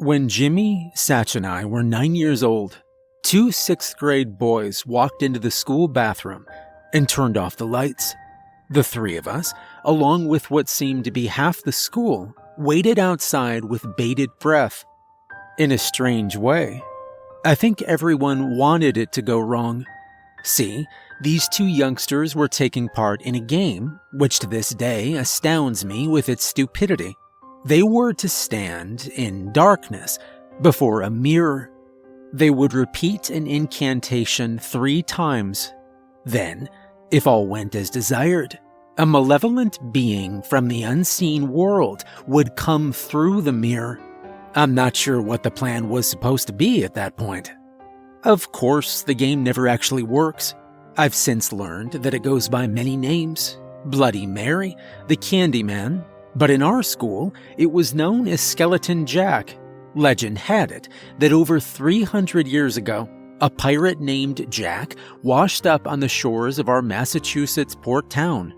When Jimmy, Satch, and I were 9 years old, two 6th grade boys walked into the school bathroom and turned off the lights. The three of us, along with what seemed to be half the school, waited outside with bated breath. In a strange way, I think everyone wanted it to go wrong. See, these two youngsters were taking part in a game, which to this day astounds me with its stupidity. They were to stand in darkness before a mirror. They would repeat an incantation 3 times. Then, if all went as desired, a malevolent being from the unseen world would come through the mirror. I'm not sure what the plan was supposed to be at that point. Of course, the game never actually works. I've since learned that it goes by many names: Bloody Mary, the Candyman, but in our school, it was known as Skeleton Jack. Legend had it that over 300 years ago, a pirate named Jack washed up on the shores of our Massachusetts port town.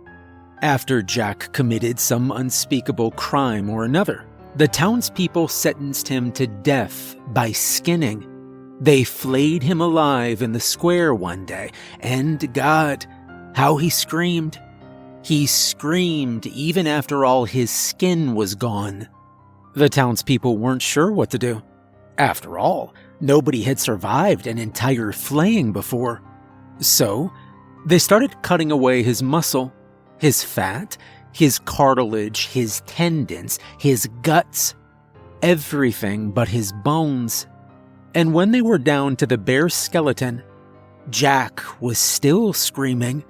After Jack committed some unspeakable crime or another, the townspeople sentenced him to death by skinning. They flayed him alive in the square one day, and God, how he screamed. He screamed even after all his skin was gone. The townspeople weren't sure what to do. After all, nobody had survived an entire flaying before. So, they started cutting away his muscle, his fat, his cartilage, his tendons, his guts, everything but his bones. And when they were down to the bare skeleton, Jack was still screaming.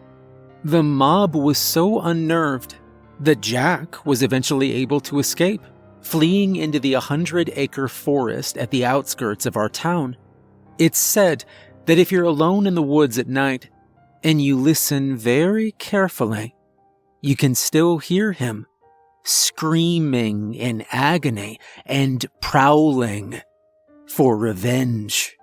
The mob was so unnerved that Jack was eventually able to escape, fleeing into the 100-acre forest at the outskirts of our town. It's said that if you're alone in the woods at night and you listen very carefully, you can still hear him screaming in agony and prowling for revenge.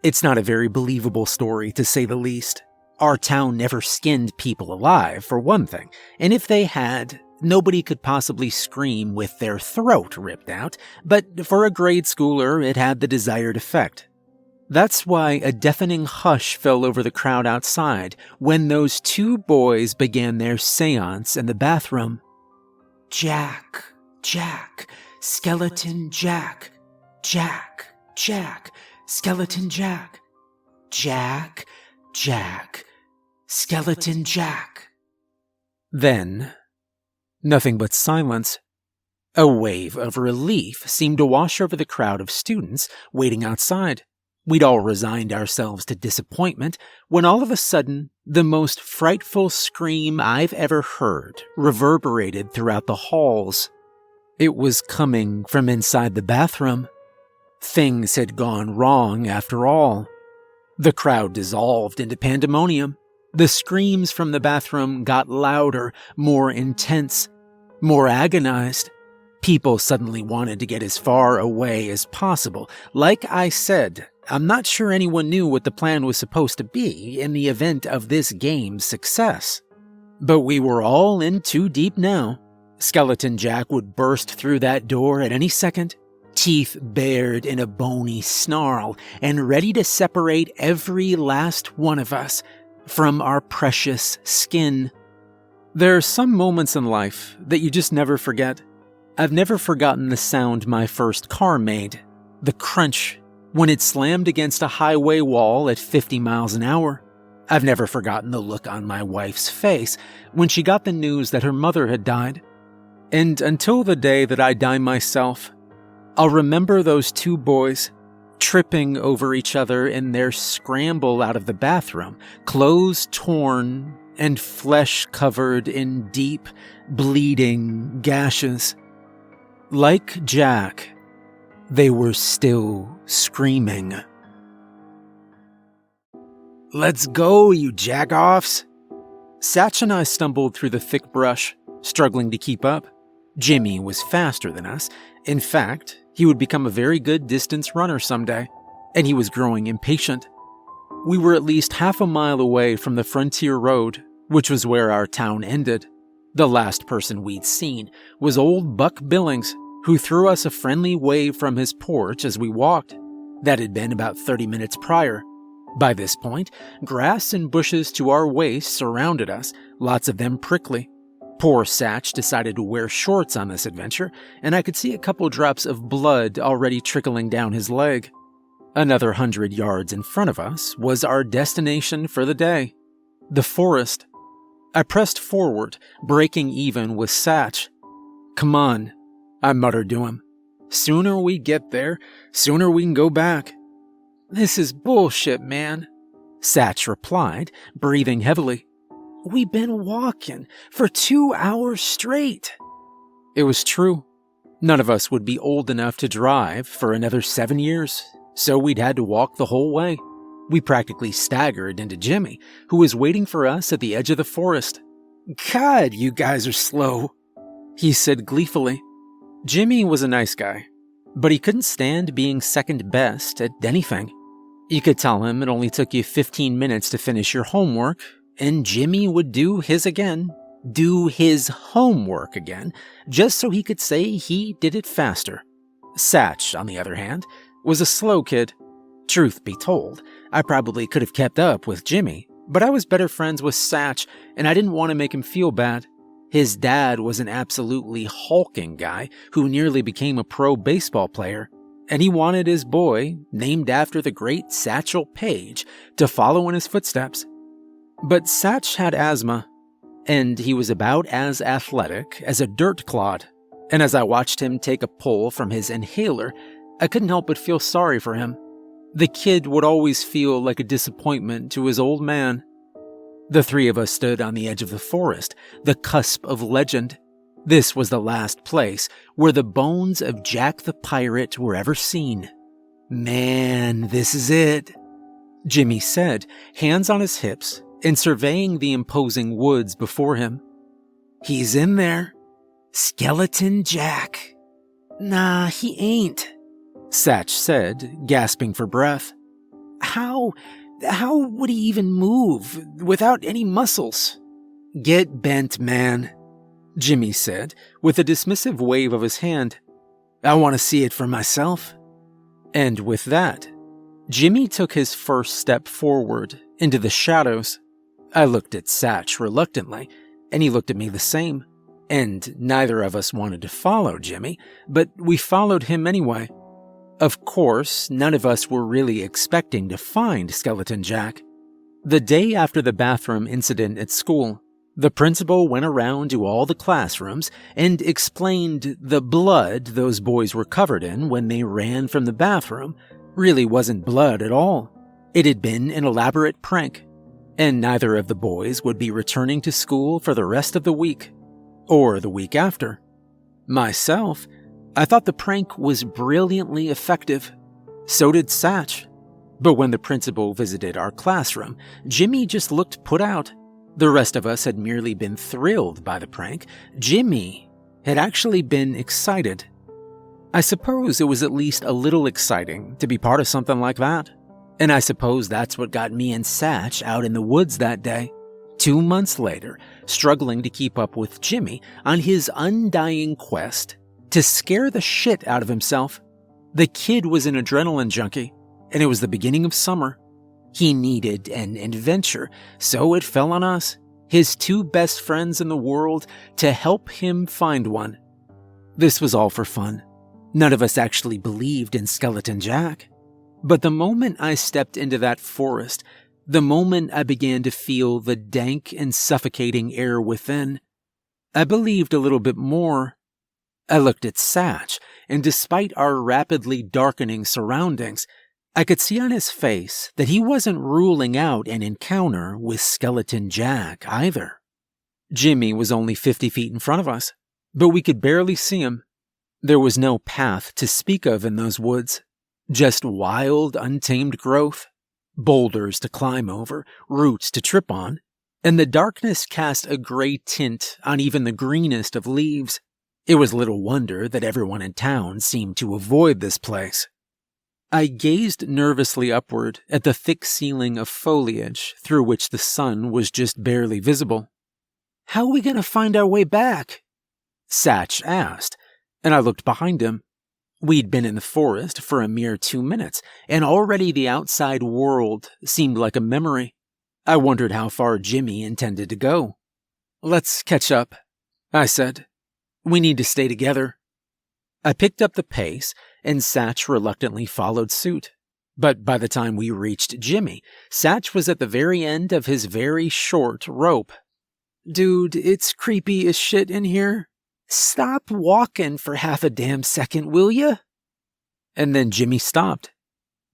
It's not a very believable story, to say the least. Our town never skinned people alive, for one thing, and if they had, nobody could possibly scream with their throat ripped out, but for a grade schooler, it had the desired effect. That's why a deafening hush fell over the crowd outside when those two boys began their seance in the bathroom. Jack, Jack, Skeleton Jack, Jack, Jack, Skeleton Jack, Jack, Jack, Skeleton Jack. Then, nothing but silence. A wave of relief seemed to wash over the crowd of students waiting outside. We'd all resigned ourselves to disappointment when all of a sudden, the most frightful scream I've ever heard reverberated throughout the halls. It was coming from inside the bathroom. Things had gone wrong after all. The crowd dissolved into pandemonium. The screams from the bathroom got louder, more intense, more agonized. People suddenly wanted to get as far away as possible. Like I said, I'm not sure anyone knew what the plan was supposed to be in the event of this game's success. But we were all in too deep now. Skeleton Jack would burst through that door at any second, teeth bared in a bony snarl, and ready to separate every last one of us from our precious skin. There are some moments in life that you just never forget. I've never forgotten the sound my first car made, the crunch when it slammed against a highway wall at 50 miles an hour. I've never forgotten the look on my wife's face when she got the news that her mother had died. And until the day that I die myself, I'll remember those two boys tripping over each other in their scramble out of the bathroom, clothes torn and flesh covered in deep, bleeding gashes. Like Jack, they were still screaming. "Let's go, you jack-offs!" Satch and I stumbled through the thick brush, struggling to keep up. Jimmy was faster than us. In fact, he would become a very good distance runner someday, and he was growing impatient. We were at least half a mile away from the frontier road, which was where our town ended. The last person we'd seen was old Buck Billings, who threw us a friendly wave from his porch as we walked. That had been about 30 minutes prior. By this point, grass and bushes to our waists surrounded us, lots of them prickly. Poor Satch decided to wear shorts on this adventure, and I could see a couple drops of blood already trickling down his leg. Another 100 yards in front of us was our destination for the day, the forest. I pressed forward, breaking even with Satch. "Come on," I muttered to him. "Sooner we get there, sooner we can go back." "This is bullshit, man," Satch replied, breathing heavily. "We've been walking for 2 hours straight." It was true. None of us would be old enough to drive for another 7 years, so we'd had to walk the whole way. We practically staggered into Jimmy, who was waiting for us at the edge of the forest. "God, you guys are slow," he said gleefully. Jimmy was a nice guy, but he couldn't stand being second best at anything. You could tell him it only took you 15 minutes to finish your homework, and Jimmy would do his homework again, just so he could say he did it faster. Satch, on the other hand, was a slow kid. Truth be told, I probably could have kept up with Jimmy, but I was better friends with Satch, and I didn't want to make him feel bad. His dad was an absolutely hulking guy who nearly became a pro baseball player, and he wanted his boy, named after the great Satchel Paige, to follow in his footsteps. But Satch had asthma, and he was about as athletic as a dirt clod, and as I watched him take a pull from his inhaler, I couldn't help but feel sorry for him. The kid would always feel like a disappointment to his old man. The three of us stood on the edge of the forest, the cusp of legend. This was the last place where the bones of Jack the Pirate were ever seen. "Man, this is it," Jimmy said, hands on his hips and surveying the imposing woods before him. "He's in there. Skeleton Jack." "Nah, he ain't," Satch said, gasping for breath. How would he even move without any muscles?" "Get bent, man," Jimmy said, with a dismissive wave of his hand. "I want to see it for myself." And with that, Jimmy took his first step forward into the shadows. I looked at Satch reluctantly, and he looked at me the same. And neither of us wanted to follow Jimmy, but we followed him anyway. Of course, none of us were really expecting to find Skeleton Jack. The day after the bathroom incident at school, the principal went around to all the classrooms and explained the blood those boys were covered in when they ran from the bathroom really wasn't blood at all. It had been an elaborate prank, and neither of the boys would be returning to school for the rest of the week, or the week after. Myself, I thought the prank was brilliantly effective. So did Satch. But when the principal visited our classroom, Jimmy just looked put out. The rest of us had merely been thrilled by the prank. Jimmy had actually been excited. I suppose it was at least a little exciting to be part of something like that. And I suppose that's what got me and Satch out in the woods that day. 2 months later, struggling to keep up with Jimmy on his undying quest to scare the shit out of himself. The kid was an adrenaline junkie, and it was the beginning of summer. He needed an adventure, so it fell on us, his 2 best friends in the world, to help him find one. This was all for fun. None of us actually believed in Skeleton Jack. But the moment I stepped into that forest, the moment I began to feel the dank and suffocating air within, I believed a little bit more. I looked at Satch, and despite our rapidly darkening surroundings, I could see on his face that he wasn't ruling out an encounter with Skeleton Jack either. Jimmy was only 50 feet in front of us, but we could barely see him. There was no path to speak of in those woods, just wild, untamed growth, boulders to climb over, roots to trip on, and the darkness cast a gray tint on even the greenest of leaves. It was little wonder that everyone in town seemed to avoid this place. I gazed nervously upward at the thick ceiling of foliage through which the sun was just barely visible. "How are we going to find our way back?" Satch asked, and I looked behind him. We'd been in the forest for a mere 2 minutes, and already the outside world seemed like a memory. I wondered how far Jimmy intended to go. "Let's catch up," I said. "We need to stay together." I picked up the pace, and Satch reluctantly followed suit. But by the time we reached Jimmy, Satch was at the very end of his very short rope. "Dude, it's creepy as shit in here. Stop walking for half a damn second, will ya?" And then Jimmy stopped.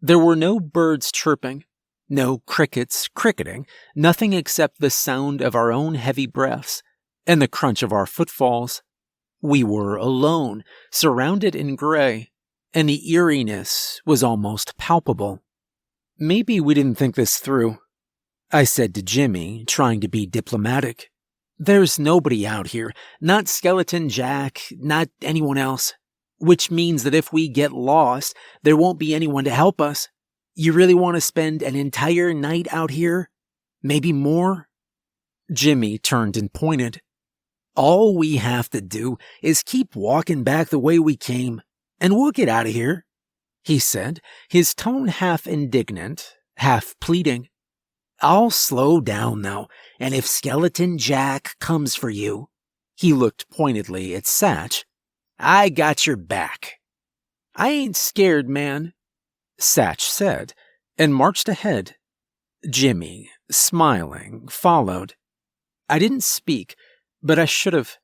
There were no birds chirping, no crickets cricketing, nothing except the sound of our own heavy breaths and the crunch of our footfalls. We were alone, surrounded in gray, and the eeriness was almost palpable. "Maybe we didn't think this through," I said to Jimmy, trying to be diplomatic. "There's nobody out here, not Skeleton Jack, not anyone else. Which means that if we get lost, there won't be anyone to help us. You really want to spend an entire night out here? Maybe more?" Jimmy turned and pointed. "All we have to do is keep walking back the way we came, and we'll get out of here," he said, his tone half indignant, half pleading. "I'll slow down, though, and if Skeleton Jack comes for you," he looked pointedly at Satch, "I got your back." "I ain't scared, man," Satch said, and marched ahead. Jimmy, smiling, followed. I didn't speak, but I should have.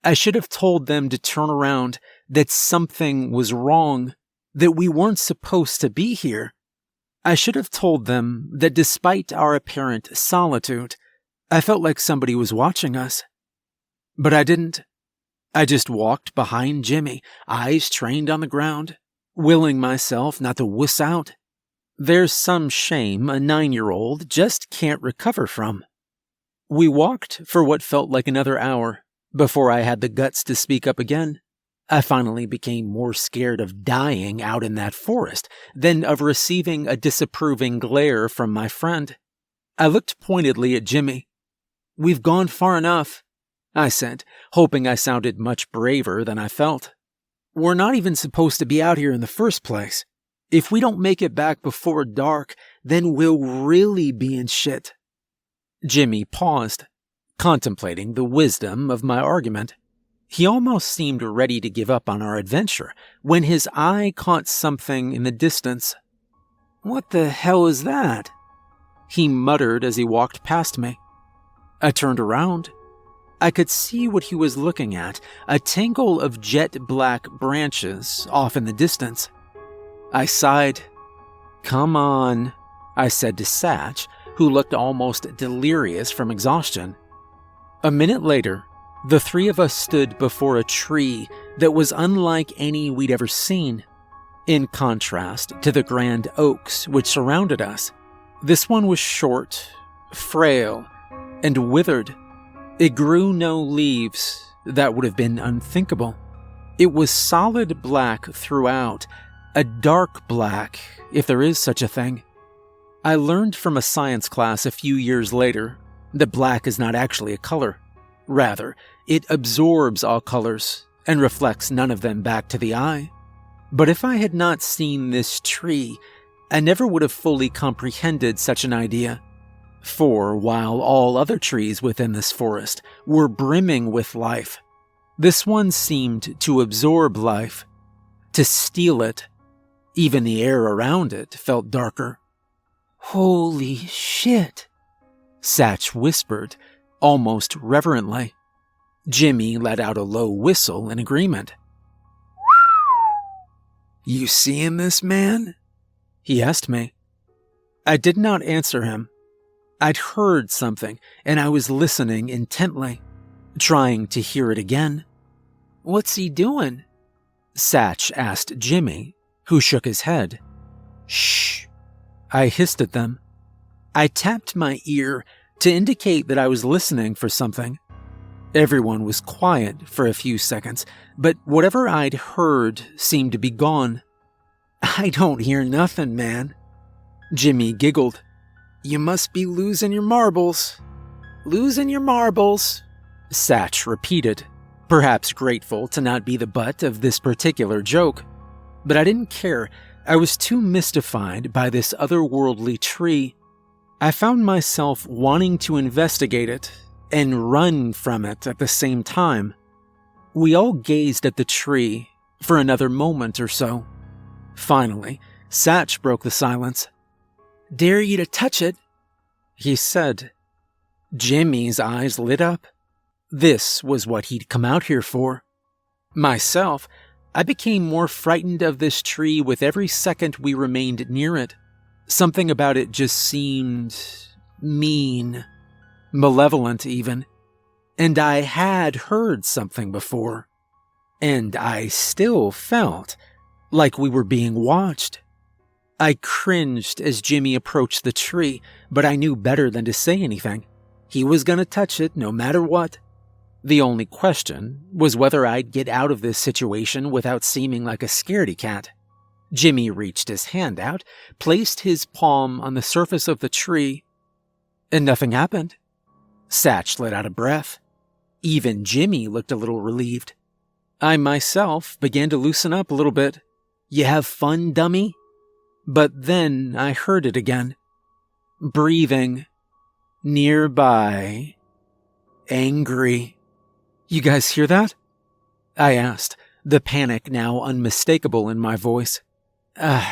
I should have told them to turn around, that something was wrong, that we weren't supposed to be here. I should have told them that despite our apparent solitude, I felt like somebody was watching us. But I didn't. I just walked behind Jimmy, eyes trained on the ground, willing myself not to wuss out. There's some shame a 9-year-old just can't recover from. We walked for what felt like another hour before I had the guts to speak up again. I finally became more scared of dying out in that forest than of receiving a disapproving glare from my friend. I looked pointedly at Jimmy. "We've gone far enough," I said, hoping I sounded much braver than I felt. "We're not even supposed to be out here in the first place. If we don't make it back before dark, then we'll really be in shit." Jimmy paused, contemplating the wisdom of my argument. He almost seemed ready to give up on our adventure when his eye caught something in the distance. "What the hell is that?" he muttered as he walked past me. I turned around. I could see what he was looking at, a tangle of jet-black branches off in the distance. I sighed. "Come on," I said to Satch, who looked almost delirious from exhaustion. A minute later, the three of us stood before a tree that was unlike any we'd ever seen. In contrast to the grand oaks which surrounded us, this one was short, frail, and withered. It grew no leaves. That would have been unthinkable. It was solid black throughout, a dark black, if there is such a thing. I learned from a science class a few years later that black is not actually a color. Rather, it absorbs all colors and reflects none of them back to the eye. But if I had not seen this tree, I never would have fully comprehended such an idea. For while all other trees within this forest were brimming with life, this one seemed to absorb life, to steal it. Even the air around it felt darker. "Holy shit," Satch whispered, almost reverently. Jimmy let out a low whistle in agreement. "You seeing this, man?" he asked me. I did not answer him. I'd heard something, and I was listening intently, trying to hear it again. "What's he doing?" Satch asked Jimmy, who shook his head. "Shh," I hissed at them. I tapped my ear to indicate that I was listening for something. Everyone was quiet for a few seconds, but whatever I'd heard seemed to be gone. "I don't hear nothing, man." Jimmy giggled. "You must be losing your marbles." "Losing your marbles," Satch repeated, perhaps grateful to not be the butt of this particular joke. But I didn't care. I was too mystified by this otherworldly tree. I found myself wanting to investigate it and run from it at the same time. We all gazed at the tree for another moment or so. Finally, Satch broke the silence. "Dare you to touch it," he said. Jimmy's eyes lit up. This was what he'd come out here for. Myself, I became more frightened of this tree with every second we remained near it. Something about it just seemed mean, malevolent even. And I had heard something before. And I still felt like we were being watched. I cringed as Jimmy approached the tree, but I knew better than to say anything. He was gonna touch it no matter what. The only question was whether I'd get out of this situation without seeming like a scaredy cat. Jimmy reached his hand out, placed his palm on the surface of the tree, and nothing happened. Satch let out a breath. Even Jimmy looked a little relieved. I myself began to loosen up a little bit. "You have fun, dummy?" But then I heard it again. Breathing. Nearby. Angry. "You guys hear that?" I asked, the panic now unmistakable in my voice.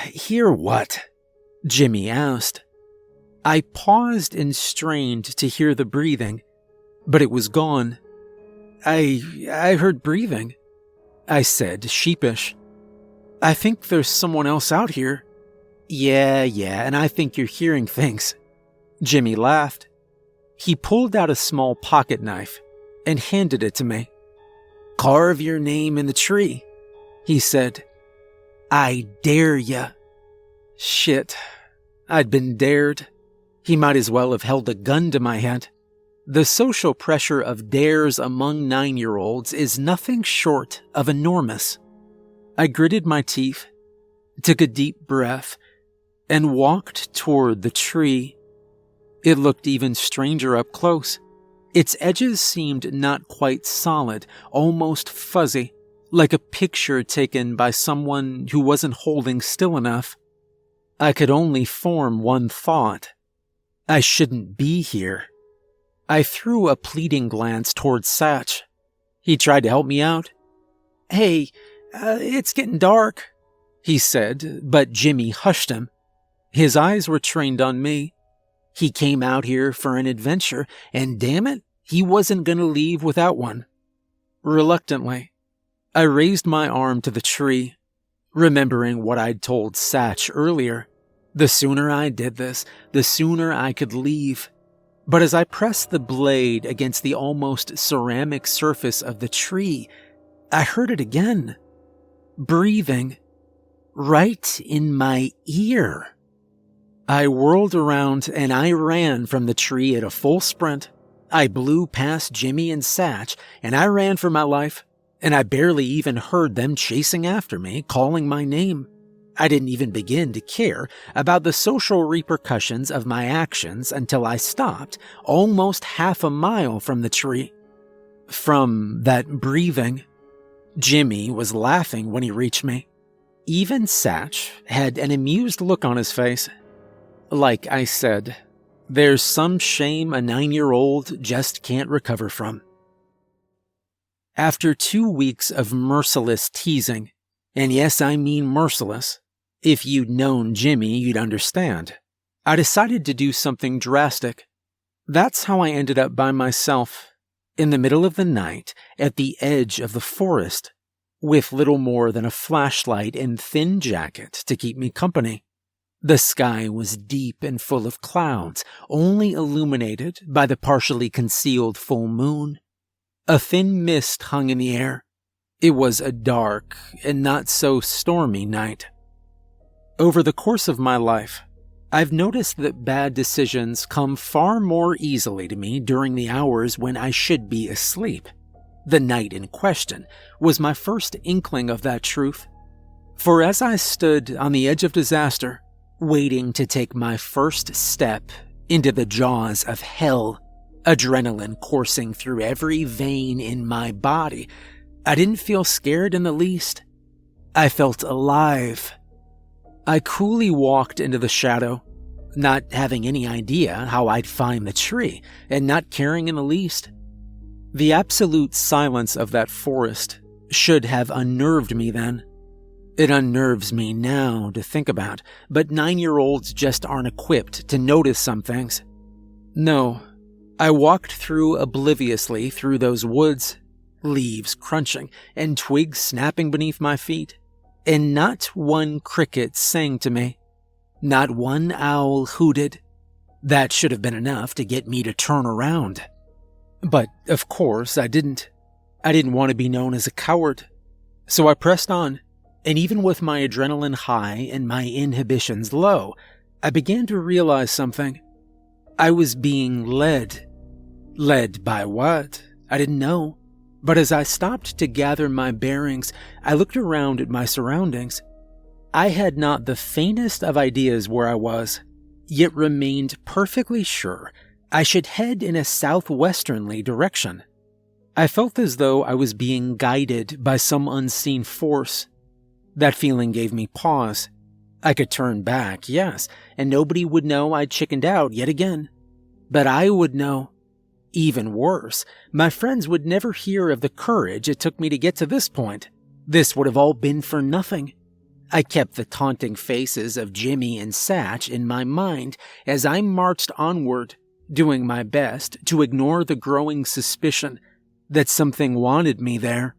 Hear what?" Jimmy asked. I paused and strained to hear the breathing, but it was gone. I heard breathing," I said, sheepish. "I think there's someone else out here." Yeah, and I think you're hearing things." Jimmy laughed. He pulled out a small pocket knife and handed it to me. "Carve your name in the tree," he said. "I dare ya." Shit, I'd been dared. He might as well have held a gun to my head. The social pressure of dares among 9-year-olds is nothing short of enormous. I gritted my teeth, took a deep breath, and walked toward the tree. It looked even stranger up close. Its edges seemed not quite solid, almost fuzzy, like a picture taken by someone who wasn't holding still enough. I could only form one thought. I shouldn't be here. I threw a pleading glance towards Satch. He tried to help me out. "Hey, it's getting dark," he said, but Jimmy hushed him. His eyes were trained on me. He came out here for an adventure, and damn it, he wasn't going to leave without one. Reluctantly, I raised my arm to the tree, remembering what I'd told Satch earlier. The sooner I did this, the sooner I could leave. But as I pressed the blade against the almost ceramic surface of the tree, I heard it again. Breathing. Right in my ear. I whirled around and I ran from the tree at a full sprint. I blew past Jimmy and Satch, and I ran for my life, and I barely even heard them chasing after me, calling my name. I didn't even begin to care about the social repercussions of my actions until I stopped almost half a mile from the tree. From that breathing. Jimmy was laughing when he reached me. Even Satch had an amused look on his face. Like I said, there's some shame a 9-year-old just can't recover from. After 2 weeks of merciless teasing, and yes, I mean merciless, if you'd known Jimmy, you'd understand, I decided to do something drastic. That's how I ended up by myself, in the middle of the night, at the edge of the forest, with little more than a flashlight and thin jacket to keep me company. The sky was deep and full of clouds, only illuminated by the partially concealed full moon. A thin mist hung in the air. It was a dark and not so stormy night. Over the course of my life, I've noticed that bad decisions come far more easily to me during the hours when I should be asleep. The night in question was my first inkling of that truth. For as I stood on the edge of disaster, waiting to take my first step into the jaws of hell, adrenaline coursing through every vein in my body, I didn't feel scared in the least. I felt alive. I coolly walked into the shadow, not having any idea how I'd find the tree, and not caring in the least. The absolute silence of that forest should have unnerved me then. It unnerves me now to think about, but 9-year-olds just aren't equipped to notice some things. No, I walked through obliviously through those woods, leaves crunching and twigs snapping beneath my feet, and not one cricket sang to me. Not one owl hooted. That should have been enough to get me to turn around. But, of course, I didn't. I didn't want to be known as a coward. So I pressed on, and even with my adrenaline high and my inhibitions low, I began to realize something. I was being led. Led by what? I didn't know. But as I stopped to gather my bearings, I looked around at my surroundings. I had not the faintest of ideas where I was, yet remained perfectly sure I should head in a southwesternly direction. I felt as though I was being guided by some unseen force. That feeling gave me pause. I could turn back, yes, and nobody would know I'd chickened out yet again. But I would know. Even worse, my friends would never hear of the courage it took me to get to this point. This would have all been for nothing. I kept the taunting faces of Jimmy and Satch in my mind as I marched onward, doing my best to ignore the growing suspicion that something wanted me there.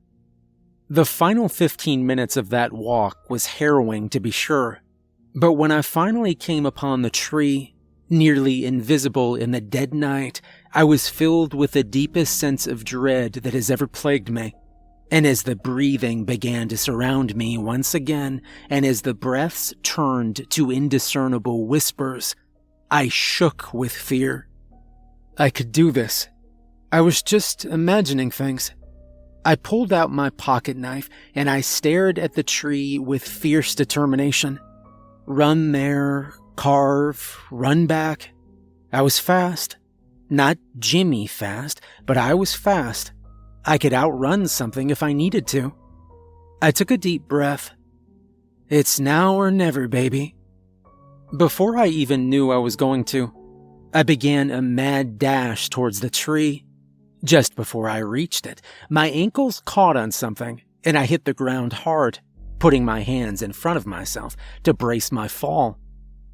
The final 15 minutes of that walk was harrowing to be sure, but when I finally came upon the tree, nearly invisible in the dead night, I was filled with the deepest sense of dread that has ever plagued me. And as the breathing began to surround me once again, and as the breaths turned to indiscernible whispers, I shook with fear. I could do this. I was just imagining things. I pulled out my pocket knife and I stared at the tree with fierce determination. Run there, carve, run back. I was fast. Not Jimmy fast, but I was fast. I could outrun something if I needed to. I took a deep breath. It's now or never, baby. Before I even knew I was going to, I began a mad dash towards the tree. Just before I reached it, my ankles caught on something, and I hit the ground hard, putting my hands in front of myself to brace my fall.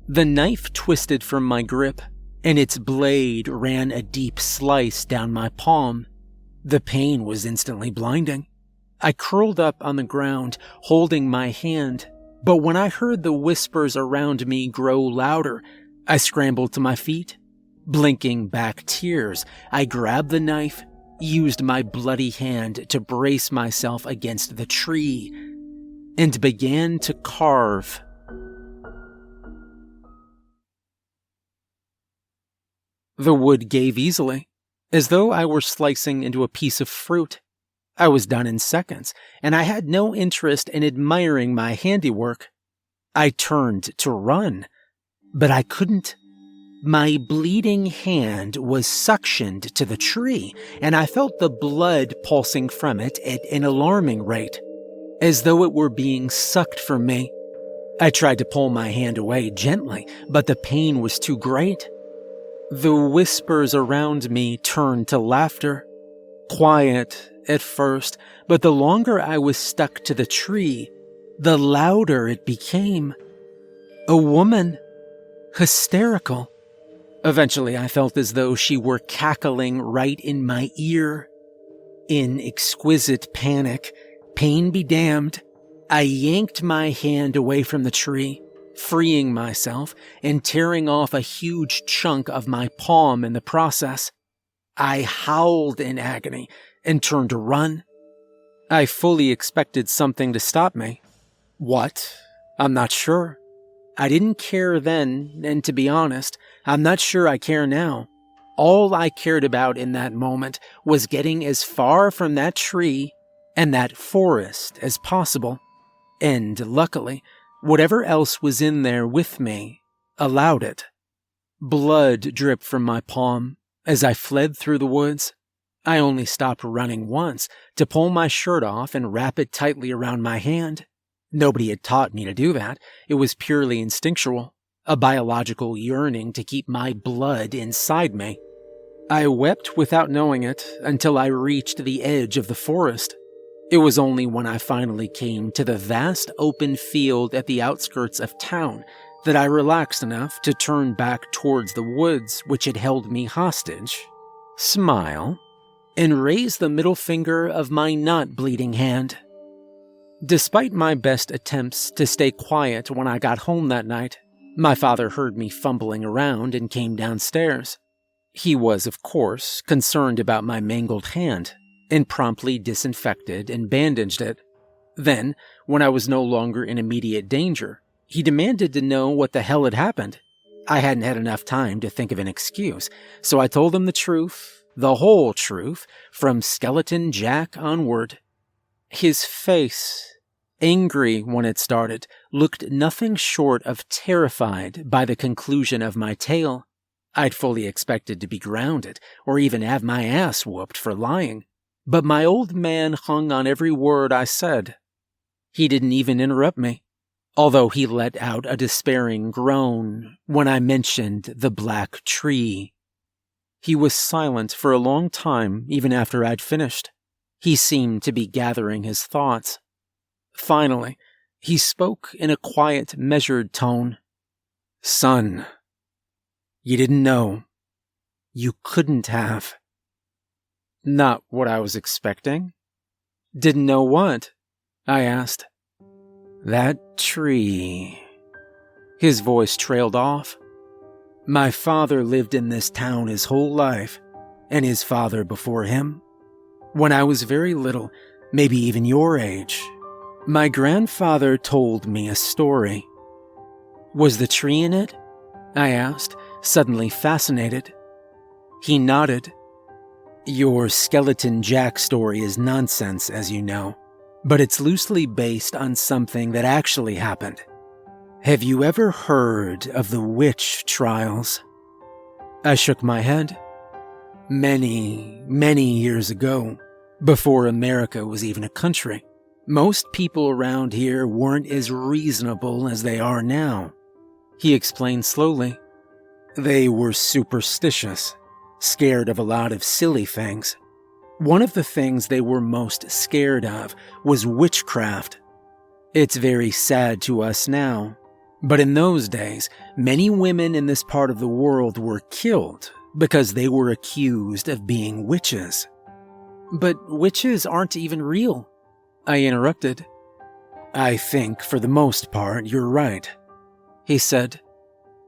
The knife twisted from my grip, and its blade ran a deep slice down my palm. The pain was instantly blinding. I curled up on the ground, holding my hand, but when I heard the whispers around me grow louder, I scrambled to my feet. Blinking back tears, I grabbed the knife, used my bloody hand to brace myself against the tree, and began to carve. The wood gave easily, as though I were slicing into a piece of fruit. I was done in seconds, and I had no interest in admiring my handiwork. I turned to run, but I couldn't. My bleeding hand was suctioned to the tree, and I felt the blood pulsing from it at an alarming rate, as though it were being sucked from me. I tried to pull my hand away gently, but the pain was too great. The whispers around me turned to laughter. Quiet at first, but the longer I was stuck to the tree, the louder it became. A woman. Hysterical. Eventually, I felt as though she were cackling right in my ear. In exquisite panic, pain be damned, I yanked my hand away from the tree, freeing myself and tearing off a huge chunk of my palm in the process. I howled in agony and turned to run. I fully expected something to stop me. What? I'm not sure. I didn't care then, and to be honest, I'm not sure I care now. All I cared about in that moment was getting as far from that tree and that forest as possible. And luckily, whatever else was in there with me allowed it. Blood dripped from my palm as I fled through the woods. I only stopped running once to pull my shirt off and wrap it tightly around my hand. Nobody had taught me to do that. It was purely instinctual, a biological yearning to keep my blood inside me. I wept without knowing it until I reached the edge of the forest. It was only when I finally came to the vast open field at the outskirts of town that I relaxed enough to turn back towards the woods which had held me hostage, smile, and raise the middle finger of my not bleeding hand. Despite my best attempts to stay quiet when I got home that night, my father heard me fumbling around and came downstairs. He was, of course, concerned about my mangled hand and promptly disinfected and bandaged it. Then, when I was no longer in immediate danger, he demanded to know what the hell had happened. I hadn't had enough time to think of an excuse, so I told him the truth. The whole truth, from Skeleton Jack onward. His face, angry when it started, looked nothing short of terrified by the conclusion of my tale. I'd fully expected to be grounded, or even have my ass whooped for lying. But my old man hung on every word I said. He didn't even interrupt me, although he let out a despairing groan when I mentioned the black tree. He was silent for a long time, even after I'd finished. He seemed to be gathering his thoughts. Finally, he spoke in a quiet, measured tone. "Son, you didn't know. You couldn't have." Not what I was expecting. "Didn't know what?" I asked. "That tree." His voice trailed off. "My father lived in this town his whole life, and his father before him. When I was very little, maybe even your age, my grandfather told me a story." "Was the tree in it?" I asked, suddenly fascinated. He nodded. "Your Skeleton Jack story is nonsense, as you know, but it's loosely based on something that actually happened. Have you ever heard of the witch trials?" I shook my head. "Many, many years ago, before America was even a country, most people around here weren't as reasonable as they are now," he explained slowly. "They were superstitious, scared of a lot of silly things. One of the things they were most scared of was witchcraft. It's very sad to us now, but in those days, many women in this part of the world were killed because they were accused of being witches." "But witches aren't even real," I interrupted. "I think, for the most part, you're right," he said.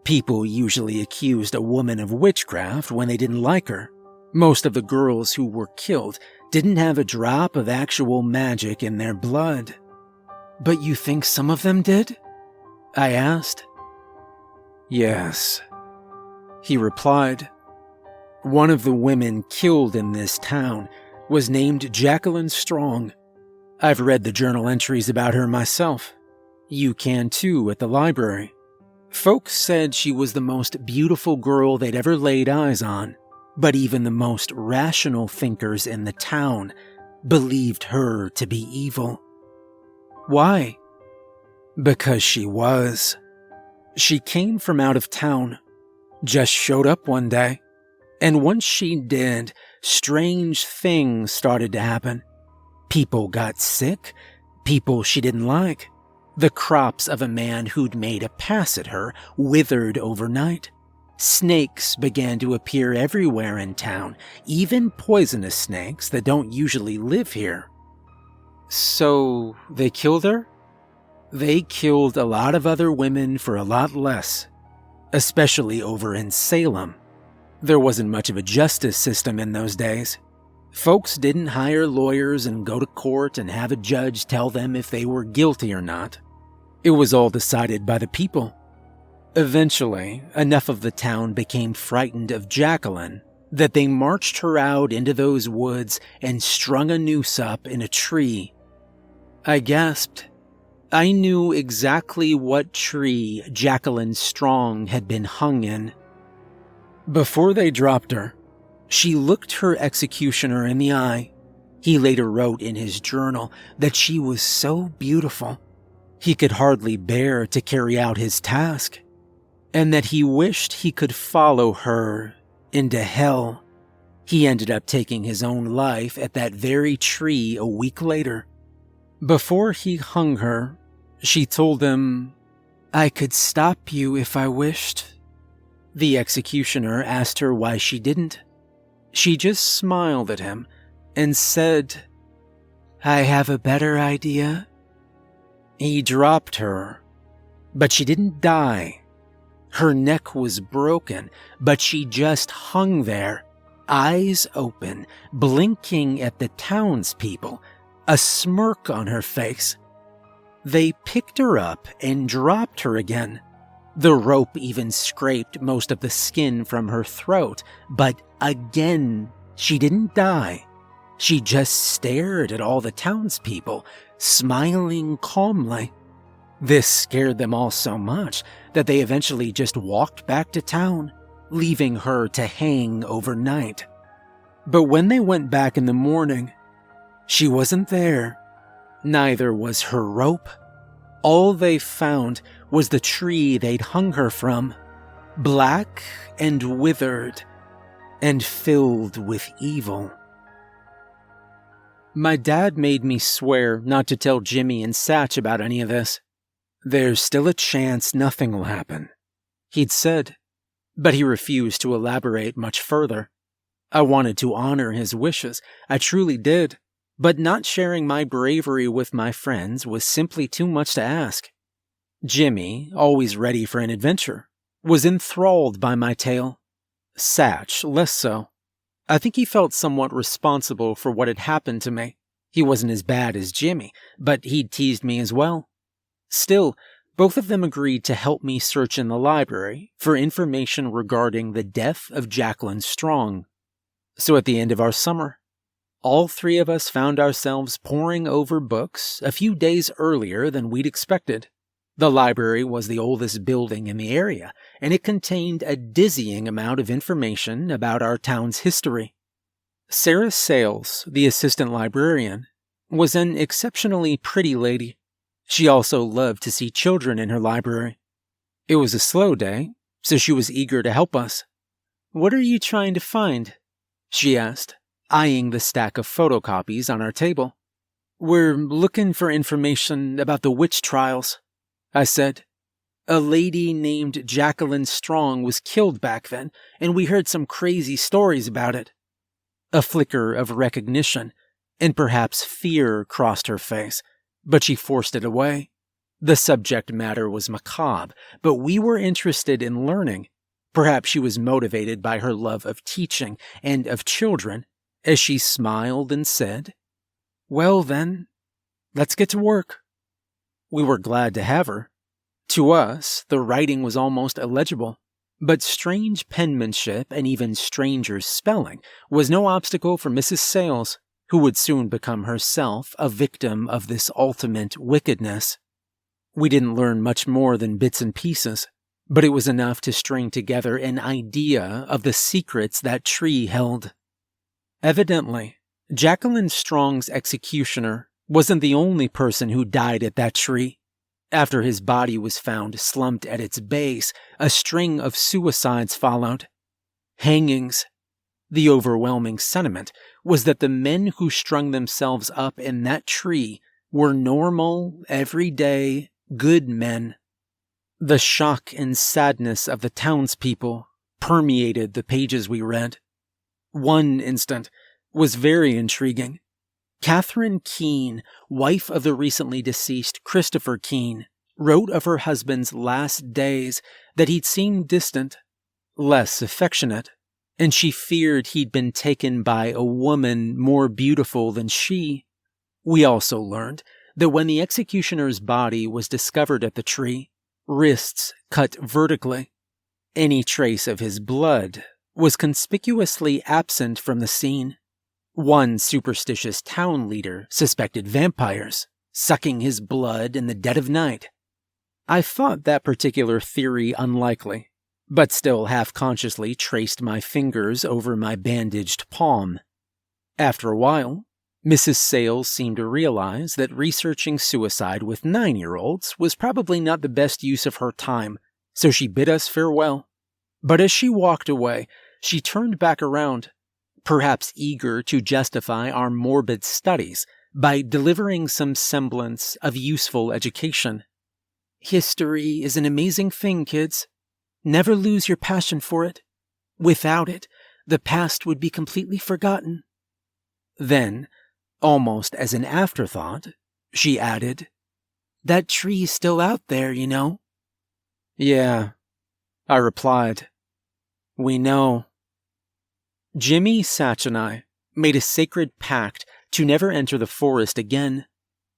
"People usually accused a woman of witchcraft when they didn't like her. Most of the girls who were killed didn't have a drop of actual magic in their blood." "But you think some of them did?" I asked. "Yes," he replied. "One of the women killed in this town was named Jacqueline Strong. I've read the journal entries about her myself. You can too at the library. Folks said she was the most beautiful girl they'd ever laid eyes on, but even the most rational thinkers in the town believed her to be evil." "Why?" "Because she was. She came from out of town, just showed up one day, and once she did, strange things started to happen. People got sick, people she didn't like. The crops of a man who'd made a pass at her withered overnight. Snakes began to appear everywhere in town, even poisonous snakes that don't usually live here." "So they killed her?" "They killed a lot of other women for a lot less, especially over in Salem. There wasn't much of a justice system in those days. Folks didn't hire lawyers and go to court and have a judge tell them if they were guilty or not. It was all decided by the people. Eventually, enough of the town became frightened of Jacqueline that they marched her out into those woods and strung a noose up in a tree." I gasped. I knew exactly what tree Jacqueline Strong had been hung in. "Before they dropped her, She looked her executioner in the eye. He later wrote in his journal that she was so beautiful, he could hardly bear to carry out his task, and that he wished he could follow her into hell. He ended up taking his own life at that very tree a week later. Before he hung her, she told him, "I could stop you if I wished." The executioner asked her why she didn't. She just smiled at him and said, "I have a better idea." He dropped her, but she didn't die. Her neck was broken, but she just hung there, eyes open, blinking at the townspeople, a smirk on her face. They picked her up and dropped her again. The rope even scraped most of the skin from her throat, but again, she didn't die. She just stared at all the townspeople, smiling calmly. This scared them all so much that they eventually just walked back to town, leaving her to hang overnight. But when they went back in the morning, she wasn't there. Neither was her rope. All they found was the tree they'd hung her from, black and withered and filled with evil. My dad made me swear not to tell Jimmy and Satch about any of this. There's still a chance nothing will happen, he'd said, but he refused to elaborate much further. I wanted to honor his wishes, I truly did, but not sharing my bravery with my friends was simply too much to ask. Jimmy, always ready for an adventure, was enthralled by my tale. Satch, less so. I think he felt somewhat responsible for what had happened to me. He wasn't as bad as Jimmy, but he'd teased me as well. Still, both of them agreed to help me search in the library for information regarding the death of Jacqueline Strong. So at the end of our summer, all three of us found ourselves poring over books a few days earlier than we'd expected. The library was the oldest building in the area, and it contained a dizzying amount of information about our town's history. Sarah Sales, the assistant librarian, was an exceptionally pretty lady. She also loved to see children in her library. It was a slow day, so she was eager to help us. "What are you trying to find?" she asked, eyeing the stack of photocopies on our table. "We're looking for information about the witch trials," I said. "A lady named Jacqueline Strong was killed back then, and we heard some crazy stories about it." A flicker of recognition, and perhaps fear, crossed her face, but she forced it away. The subject matter was macabre, but we were interested in learning. Perhaps she was motivated by her love of teaching and of children, as she smiled and said, "Well then, let's get to work." We were glad to have her. To us, the writing was almost illegible, but strange penmanship and even stranger spelling was no obstacle for Mrs. Sales, who would soon become herself a victim of this ultimate wickedness. We didn't learn much more than bits and pieces, but it was enough to string together an idea of the secrets that tree held. Evidently, Jacqueline Strong's executioner wasn't the only person who died at that tree. After his body was found slumped at its base, a string of suicides followed. Hangings. The overwhelming sentiment was that the men who strung themselves up in that tree were normal, everyday, good men. The shock and sadness of the townspeople permeated the pages we read. One incident was very intriguing. Catherine Keene, wife of the recently deceased Christopher Keene, wrote of her husband's last days that he'd seemed distant, less affectionate, and she feared he'd been taken by a woman more beautiful than she. We also learned that when the executioner's body was discovered at the tree, wrists cut vertically, any trace of his blood was conspicuously absent from the scene. One superstitious town leader suspected vampires, sucking his blood in the dead of night. I thought that particular theory unlikely, but still half-consciously traced my fingers over my bandaged palm. After a while, Mrs. Sayles seemed to realize that researching suicide with 9-year-olds was probably not the best use of her time, so she bid us farewell. But as she walked away, she turned back around, perhaps eager to justify our morbid studies by delivering some semblance of useful education. History is an amazing thing, kids. Never lose your passion for it. Without it, the past would be completely forgotten. Then, almost as an afterthought, she added, "That tree's still out there, you know." "Yeah," I replied. "We know." Jimmy, Satch, and I made a sacred pact to never enter the forest again.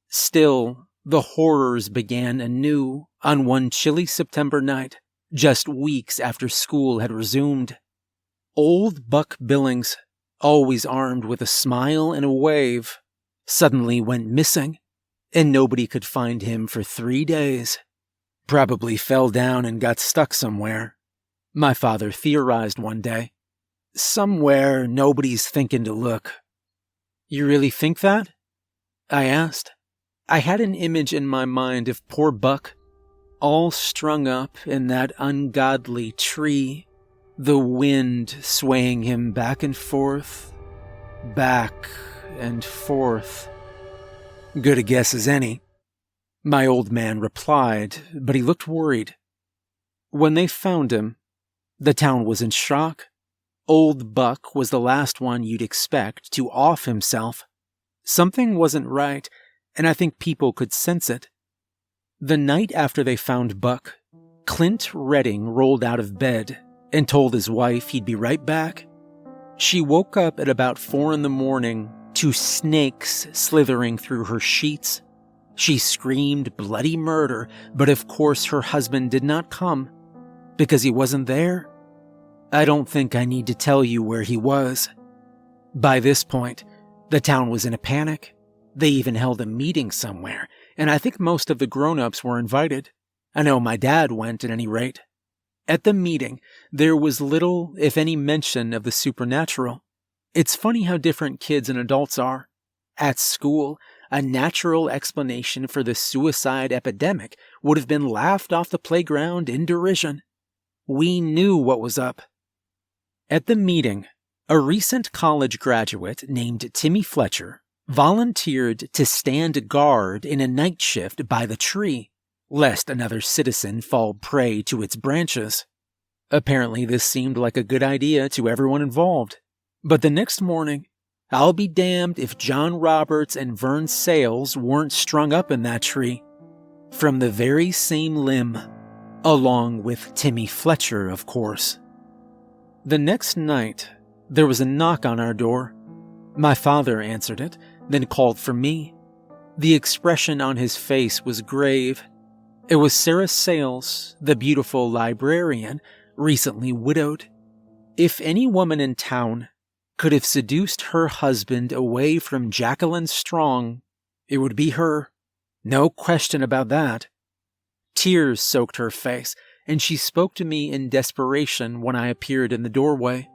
Still, the horrors began anew on one chilly September night, just weeks after school had resumed. Old Buck Billings, always armed with a smile and a wave, suddenly went missing, and nobody could find him for 3 days. Probably fell down and got stuck somewhere, my father theorized one day. Somewhere nobody's thinking to look. "You really think that?" I asked. I had an image in my mind of poor Buck, all strung up in that ungodly tree, the wind swaying him back and forth. "Good a guess as any," my old man replied, but he looked worried. When they found him, the town was in shock. Old Buck was the last one you'd expect to off himself. Something wasn't right, and I think people could sense it. The night after they found Buck, Clint Redding rolled out of bed and told his wife he'd be right back. She woke up at about 4 a.m. to snakes slithering through her sheets. She screamed bloody murder, but of course her husband did not come, because he wasn't there. I don't think I need to tell you where he was. By this point, the town was in a panic. They even held a meeting somewhere, and I think most of the grown-ups were invited. I know my dad went at any rate. At the meeting, there was little, if any, mention of the supernatural. It's funny how different kids and adults are. At school, a natural explanation for the suicide epidemic would have been laughed off the playground in derision. We knew what was up. At the meeting, a recent college graduate named Timmy Fletcher volunteered to stand guard in a night shift by the tree, lest another citizen fall prey to its branches. Apparently this seemed like a good idea to everyone involved. But the next morning, I'll be damned if John Roberts and Vern Sayles weren't strung up in that tree. From the very same limb, along with Timmy Fletcher, of course. The next night, there was a knock on our door. My father answered it, then called for me. The expression on his face was grave. It was Sarah Sayles, the beautiful librarian, recently widowed. If any woman in town could have seduced her husband away from Jacqueline Strong, it would be her. No question about that. Tears soaked her face, and she spoke to me in desperation when I appeared in the doorway.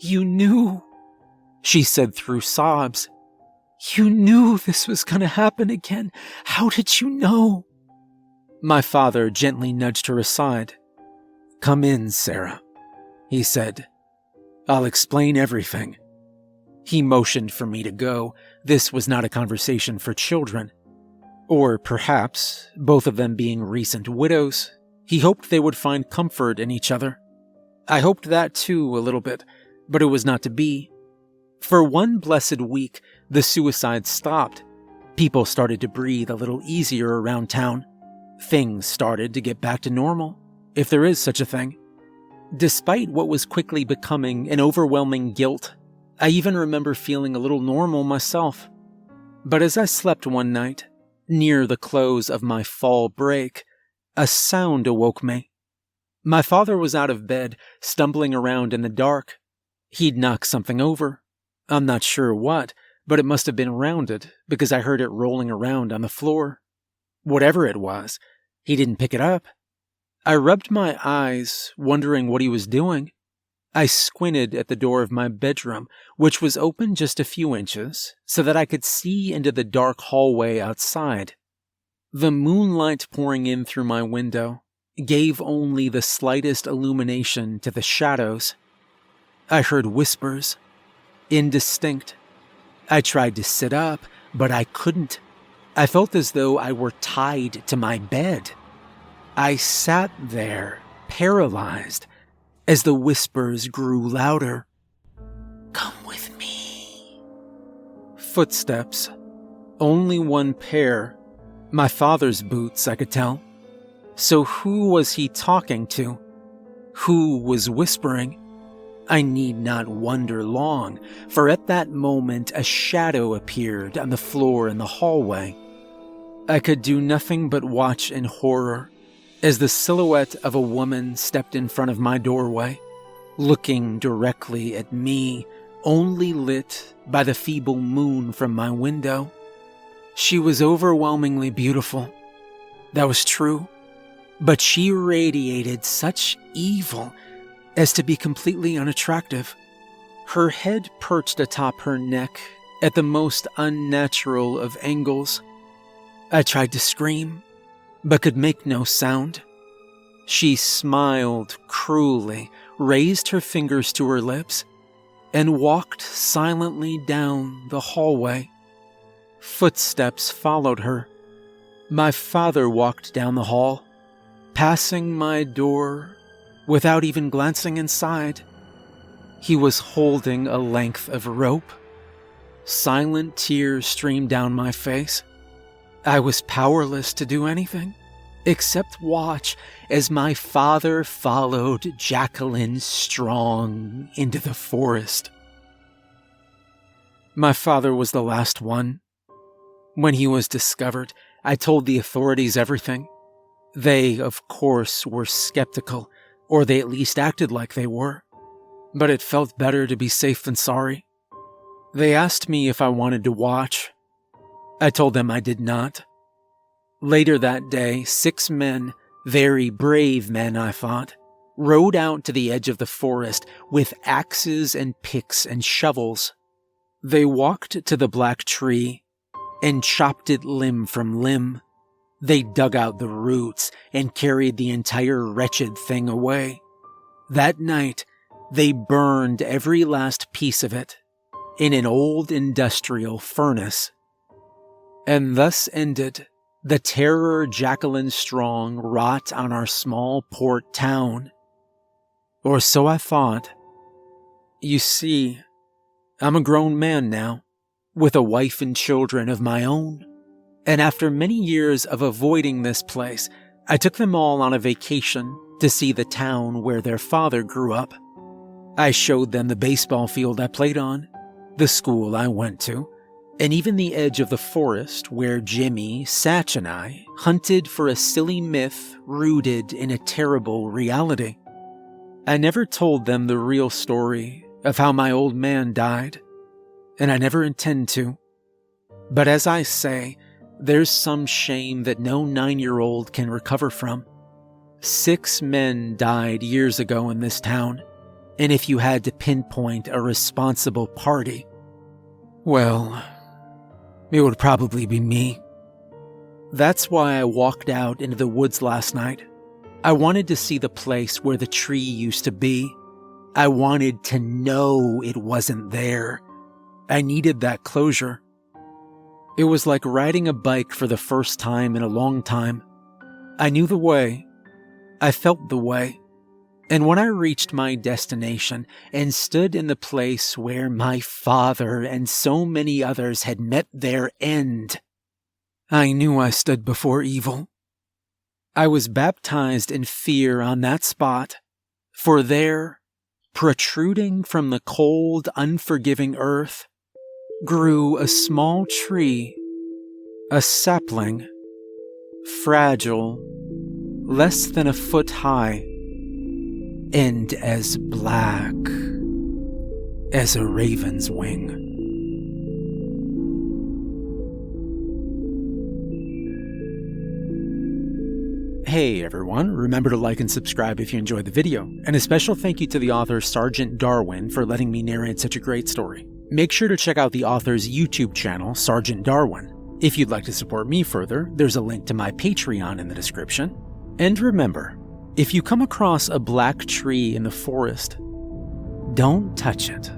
"You knew," she said through sobs. "You knew this was going to happen again. How did you know?" My father gently nudged her aside. "Come in, Sarah," he said. "I'll explain everything." He motioned for me to go. This was not a conversation for children. Or perhaps, both of them being recent widows, he hoped they would find comfort in each other. I hoped that too a little bit, but it was not to be. For one blessed week, the suicides stopped. People started to breathe a little easier around town. Things started to get back to normal, if there is such a thing. Despite what was quickly becoming an overwhelming guilt, I even remember feeling a little normal myself. But as I slept one night, near the close of my fall break, a sound awoke me. My father was out of bed, stumbling around in the dark. He'd knocked something over. I'm not sure what, but it must have been rounded, because I heard it rolling around on the floor. Whatever it was, he didn't pick it up. I rubbed my eyes, wondering what he was doing. I squinted at the door of my bedroom, which was open just a few inches, so that I could see into the dark hallway outside. The moonlight pouring in through my window gave only the slightest illumination to the shadows. I heard whispers, indistinct. I tried to sit up, but I couldn't. I felt as though I were tied to my bed. I sat there, paralyzed, as the whispers grew louder. "Come with me." Footsteps. Only one pair. My father's boots, I could tell. So who was he talking to? Who was whispering? I need not wonder long, for at that moment a shadow appeared on the floor in the hallway. I could do nothing but watch in horror as the silhouette of a woman stepped in front of my doorway, looking directly at me, only lit by the feeble moon from my window. She was overwhelmingly beautiful. That was true. But she radiated such evil as to be completely unattractive. Her head perched atop her neck at the most unnatural of angles. I tried to scream, but could make no sound. She smiled cruelly, raised her fingers to her lips, and walked silently down the hallway. Footsteps followed her. My father walked down the hall, passing my door without even glancing inside. He was holding a length of rope. Silent tears streamed down my face. I was powerless to do anything except watch as my father followed Jacqueline Strong into the forest. My father was the last one. When he was discovered, I told the authorities everything. They, of course, were skeptical, or they at least acted like they were. But it felt better to be safe than sorry. They asked me if I wanted to watch. I told them I did not. Later that day, 6 men, very brave men I thought, rode out to the edge of the forest with axes and picks and shovels. They walked to the black tree and chopped it limb from limb. They dug out the roots and carried the entire wretched thing away. That night, they burned every last piece of it in an old industrial furnace. And thus ended the terror Jacqueline Strong wrought on our small port town. Or so I thought. You see, I'm a grown man now, with a wife and children of my own. And after many years of avoiding this place, I took them all on a vacation to see the town where their father grew up. I showed them the baseball field I played on, the school I went to, and even the edge of the forest where Jimmy, Satch, and I hunted for a silly myth rooted in a terrible reality. I never told them the real story of how my old man died, and I never intend to. But as I say, there's some shame that no 9-year-old can recover from. 6 men died years ago in this town, and if you had to pinpoint a responsible party, well, it would probably be me. That's why I walked out into the woods last night. I wanted to see the place where the tree used to be. I wanted to know it wasn't there. I needed that closure. It was like riding a bike for the first time in a long time. I knew the way. I felt the way. And when I reached my destination and stood in the place where my father and so many others had met their end, I knew I stood before evil. I was baptized in fear on that spot, for there, protruding from the cold, unforgiving earth, grew a small tree, a sapling, fragile, less than a foot high, and as black as a raven's wing. Hey everyone, remember to like and subscribe if you enjoyed the video, and a special thank you to the author Sergeant Darwin for letting me narrate such a great story. Make sure to check out the author's YouTube channel, Sergeant Darwin. If you'd like to support me further, there's a link to my Patreon in the description. And remember, if you come across a black tree in the forest, don't touch it.